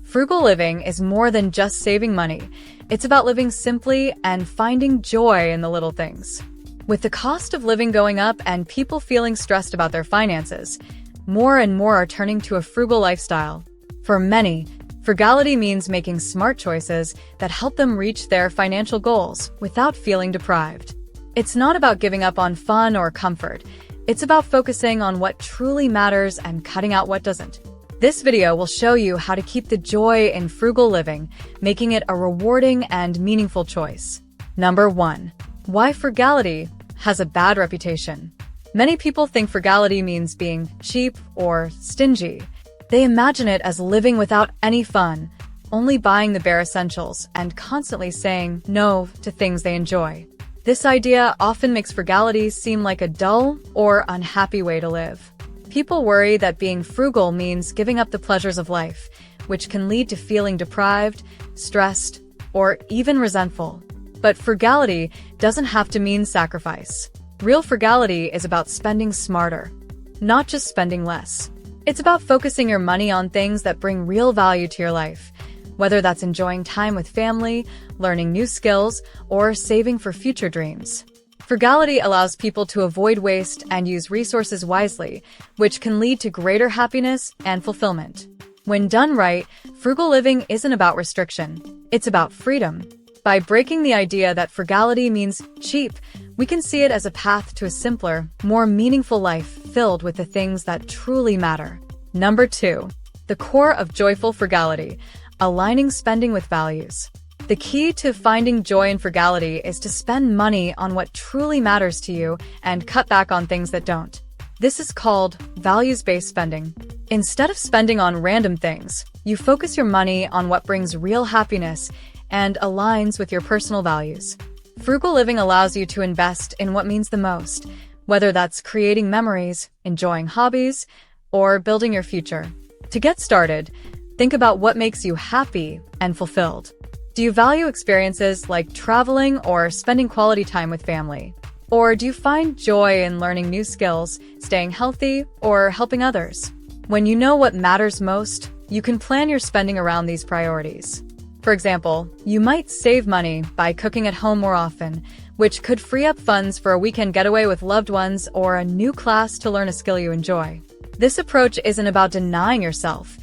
Frugal living is more than just saving money. It's about living simply and finding joy in the little things. With the cost of living going up and people feeling stressed about their finances, more and more are turning to a frugal lifestyle. For many, frugality means making smart choices that help them reach their financial goals without feeling deprived. It's not about giving up on fun or comfort. It's about focusing on what truly matters and cutting out what doesn't. This video will show you how to keep the joy in frugal living, making it a rewarding and meaningful choice. Number 1. Why frugality has a bad reputation. Many people think frugality means being cheap or stingy. They imagine it as living without any fun, only buying the bare essentials, and constantly saying no to things they enjoy. This idea often makes frugality seem like a dull or unhappy way to live. People worry that being frugal means giving up the pleasures of life, which can lead to feeling deprived, stressed, or even resentful. But frugality doesn't have to mean sacrifice. Real frugality is about spending smarter, not just spending less. It's about focusing your money on things that bring real value to your life, whether that's enjoying time with family, learning new skills, or saving for future dreams. Frugality allows people to avoid waste and use resources wisely, which can lead to greater happiness and fulfillment. When done right, frugal living isn't about restriction. It's about freedom. By breaking the idea that frugality means cheap, we can see it as a path to a simpler, more meaningful life filled with the things that truly matter. Number 2. The core of joyful frugality: aligning spending with values. The key to finding joy in frugality is to spend money on what truly matters to you and cut back on things that don't. This is called values-based spending. Instead of spending on random things, you focus your money on what brings real happiness and aligns with your personal values. Frugal living allows you to invest in what means the most, whether that's creating memories, enjoying hobbies, or building your future. To get started, think about what makes you happy and fulfilled. Do you value experiences like traveling or spending quality time with family? Or do you find joy in learning new skills, staying healthy, or helping others? When you know what matters most, you can plan your spending around these priorities. For example, you might save money by cooking at home more often, which could free up funds for a weekend getaway with loved ones or a new class to learn a skill you enjoy. This approach isn't about denying yourself.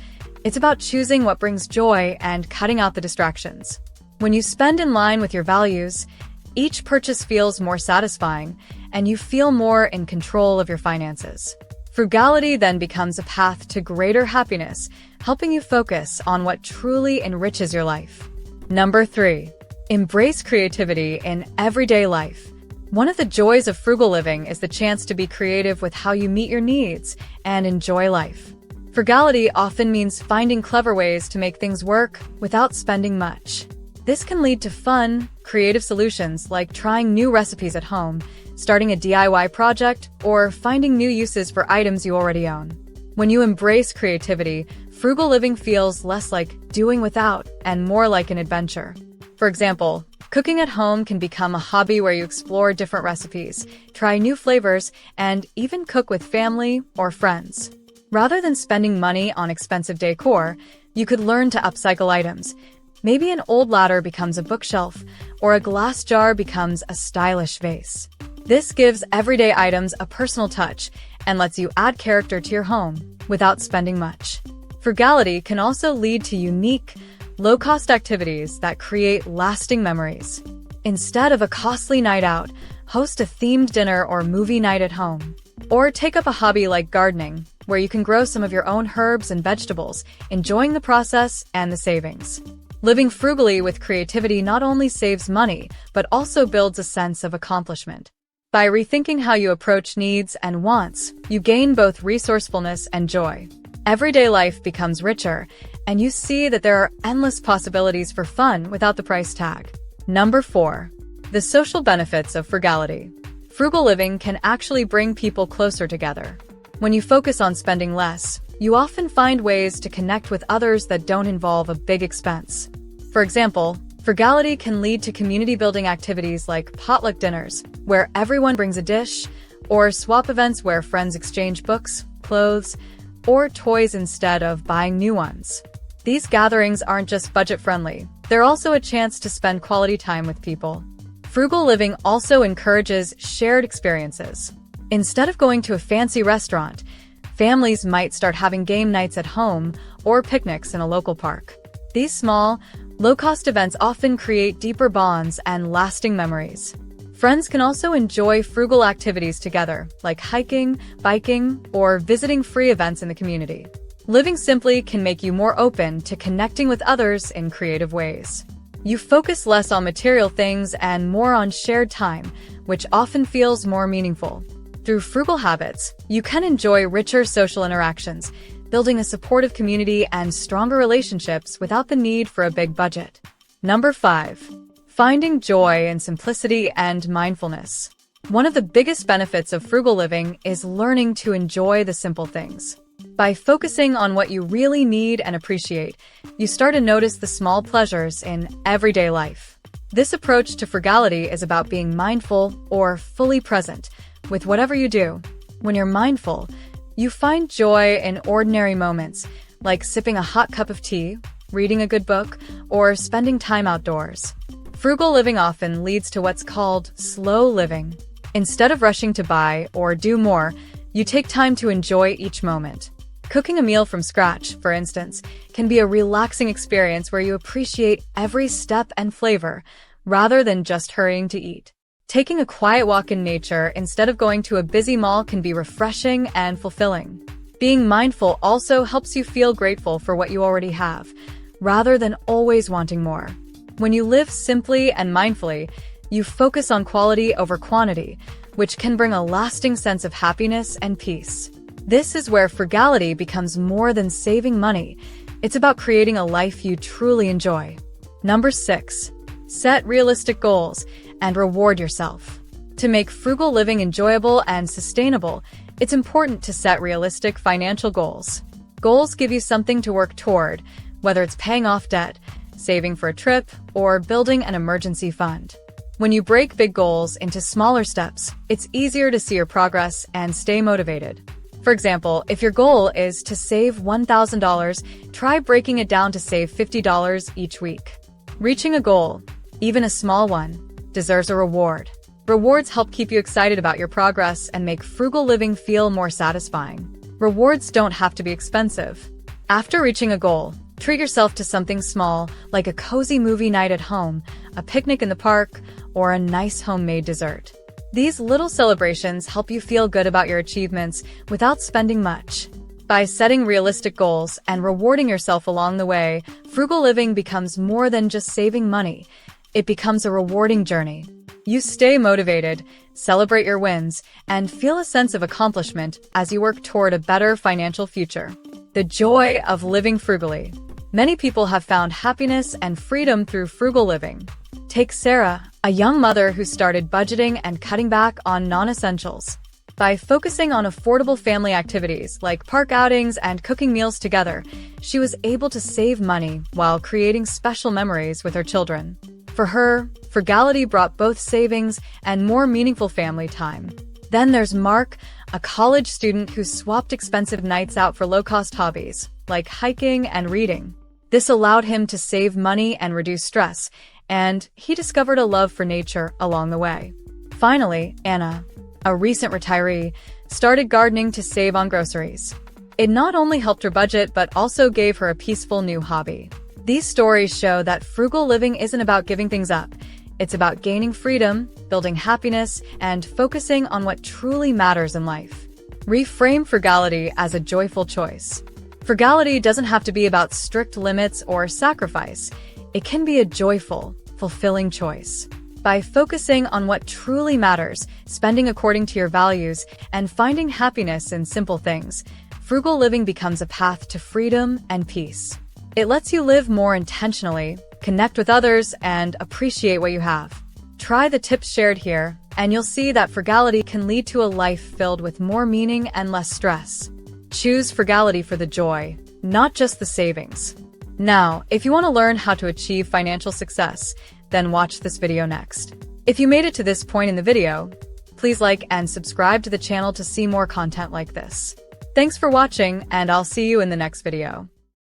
It's about choosing what brings joy and cutting out the distractions. When you spend in line with your values, each purchase feels more satisfying, and you feel more in control of your finances. Frugality then becomes a path to greater happiness, helping you focus on what truly enriches your life. Number 3. Embrace creativity in everyday life. One of the joys of frugal living is the chance to be creative with how you meet your needs and enjoy life. Frugality often means finding clever ways to make things work without spending much. This can lead to fun, creative solutions like trying new recipes at home, starting a DIY project, or finding new uses for items you already own. When you embrace creativity, frugal living feels less like doing without and more like an adventure. For example, cooking at home can become a hobby where you explore different recipes, try new flavors, and even cook with family or friends. Rather than spending money on expensive decor, you could learn to upcycle items. Maybe an old ladder becomes a bookshelf, or a glass jar becomes a stylish vase. This gives everyday items a personal touch and lets you add character to your home without spending much. Frugality can also lead to unique, low-cost activities that create lasting memories. Instead of a costly night out, host a themed dinner or movie night at home. Or take up a hobby like gardening, where you can grow some of your own herbs and vegetables, enjoying the process and the savings. Living frugally with creativity not only saves money, but also builds a sense of accomplishment. By rethinking how you approach needs and wants, you gain both resourcefulness and joy. Everyday life becomes richer, and you see that there are endless possibilities for fun without the price tag. Number 4. The social benefits of frugality. Frugal living can actually bring people closer together. When you focus on spending less, you often find ways to connect with others that don't involve a big expense. For example, frugality can lead to community-building activities like potluck dinners, where everyone brings a dish, or swap events where friends exchange books, clothes, or toys instead of buying new ones. These gatherings aren't just budget-friendly, they're also a chance to spend quality time with people. Frugal living also encourages shared experiences. Instead of going to a fancy restaurant, families might start having game nights at home or picnics in a local park. These small, low-cost events often create deeper bonds and lasting memories. Friends can also enjoy frugal activities together, like hiking, biking, or visiting free events in the community. Living simply can make you more open to connecting with others in creative ways. You focus less on material things and more on shared time, which often feels more meaningful. Through frugal habits, you can enjoy richer social interactions, building a supportive community and stronger relationships without the need for a big budget. Number 5. Finding joy in simplicity and mindfulness. One of the biggest benefits of frugal living is learning to enjoy the simple things. By focusing on what you really need and appreciate, you start to notice the small pleasures in everyday life. This approach to frugality is about being mindful or fully present with whatever you do. When you're mindful, you find joy in ordinary moments, like sipping a hot cup of tea, reading a good book, or spending time outdoors. Frugal living often leads to what's called slow living. Instead of rushing to buy or do more, you take time to enjoy each moment. Cooking a meal from scratch, for instance, can be a relaxing experience where you appreciate every step and flavor, rather than just hurrying to eat. Taking a quiet walk in nature instead of going to a busy mall can be refreshing and fulfilling. Being mindful also helps you feel grateful for what you already have, rather than always wanting more. When you live simply and mindfully, you focus on quality over quantity, which can bring a lasting sense of happiness and peace. This is where frugality becomes more than saving money. It's about creating a life you truly enjoy. Number 6. Set realistic goals and reward yourself. To make frugal living enjoyable and sustainable, it's important to set realistic financial goals. Goals give you something to work toward, whether it's paying off debt, saving for a trip, or building an emergency fund. When you break big goals into smaller steps, it's easier to see your progress and stay motivated. For example, if your goal is to save $1,000, try breaking it down to save $50 each week. Reaching a goal, even a small one, deserves a reward. Rewards help keep you excited about your progress and make frugal living feel more satisfying. Rewards don't have to be expensive. After reaching a goal, treat yourself to something small, like a cozy movie night at home, a picnic in the park, or a nice homemade dessert. These little celebrations help you feel good about your achievements without spending much. By setting realistic goals and rewarding yourself along the way, frugal living becomes more than just saving money. It becomes a rewarding journey. You stay motivated, celebrate your wins, and feel a sense of accomplishment as you work toward a better financial future. The joy of living frugally. Many people have found happiness and freedom through frugal living. Take Sarah, a young mother who started budgeting and cutting back on non-essentials. By focusing on affordable family activities like park outings and cooking meals together, she was able to save money while creating special memories with her children. For her, frugality brought both savings and more meaningful family time. Then there's Mark, a college student who swapped expensive nights out for low-cost hobbies, like hiking and reading. This allowed him to save money and reduce stress, and he discovered a love for nature along the way. Finally, Anna, a recent retiree, started gardening to save on groceries. It not only helped her budget but also gave her a peaceful new hobby. These stories show that frugal living isn't about giving things up. It's about gaining freedom, building happiness, and focusing on what truly matters in life. Reframe frugality as a joyful choice. Frugality doesn't have to be about strict limits or sacrifice. It can be a joyful, fulfilling choice. By focusing on what truly matters, spending according to your values, and finding happiness in simple things, frugal living becomes a path to freedom and peace. It lets you live more intentionally, connect with others, and appreciate what you have. Try the tips shared here, and you'll see that frugality can lead to a life filled with more meaning and less stress. Choose frugality for the joy, not just the savings. Now, if you want to learn how to achieve financial success, then watch this video next. If you made it to this point in the video, please like and subscribe to the channel to see more content like this. Thanks for watching, and I'll see you in the next video.